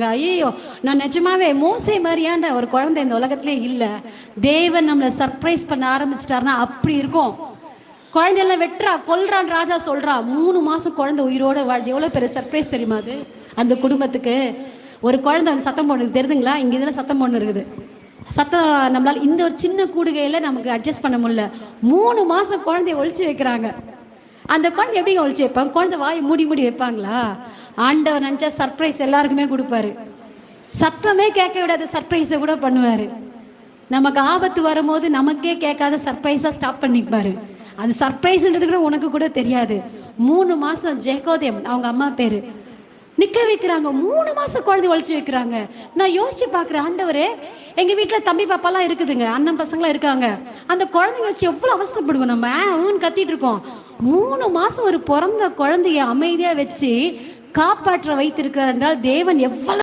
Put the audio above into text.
ஐயோ, நான் நிஜமாவே மோசே மாதிரியான ஒரு குழந்தை இந்த உலகத்திலே இல்லை. தேவன் நம்மளை சர்ப்ரைஸ் பண்ண ஆரம்பிச்சிட்டாருன்னா அப்படி இருக்கும். குழந்தையெல்லாம் வெட்டுறா கொல்றான் ராஜா சொல்றா. 3 மாசம் குழந்தை உயிரோட வாழ்ந்து எவ்வளோ பெரிய சர்ப்ரைஸ் தெரியுமா அது அந்த குடும்பத்துக்கு. ஒரு குழந்தை வந்து சத்தம் போடுறது தெரியுதுங்களா? இங்கே இதெல்லாம் சத்தம் போட்டு இருக்குது. சத்தம் நம்மளால இந்த ஒரு சின்ன கூடுகையில் நமக்கு அட்ஜஸ்ட் பண்ண முடியல. 3 மாசம் குழந்தைய ஒழிச்சு வைக்கிறாங்க. அந்த குழந்தை எப்படி ஒழிச்சு வைப்பாங்க? குழந்தை வாய் மூடி மூடி வைப்பாங்களா? ஆண்டவர் நினச்சா சர்ப்ரைஸ் எல்லாருக்குமே கொடுப்பாரு. சத்தமே கேட்க விடாத சர்ப்ரைஸை கூட பண்ணுவார். நமக்கு ஆபத்து வரும்போது நமக்கே கேட்காத சர்ப்ரைஸாக ஸ்டாப் பண்ணிப்பாரு. அது சர்ப்ரைஸ்ன்றது கூட உனக்கு கூட தெரியாது. 3 மாதம் ஜெகோதேம் அவங்க அம்மா பேர் நிற்க வைக்கிறாங்க. 3 மாதம் குழந்தை ஒழிச்சு வைக்கிறாங்க. நான் யோசிச்சு பார்க்குறேன், ஆண்டவரே எங்கள் வீட்டில் தம்பி பாப்பாலாம் இருக்குதுங்க, அண்ணன் பசங்களாம் இருக்காங்க. அந்த குழந்தைங்க வச்சு எவ்வளோ அவஸ்தைப்படுவோம் நம்ம. கத்திட்டு இருக்கோம். 3 மாதம் ஒரு பிறந்த குழந்தைய அமைதியாக வச்சு காப்பாற்ற வைத்திருக்கிறார் என்றால் தேவன் எவ்வளவு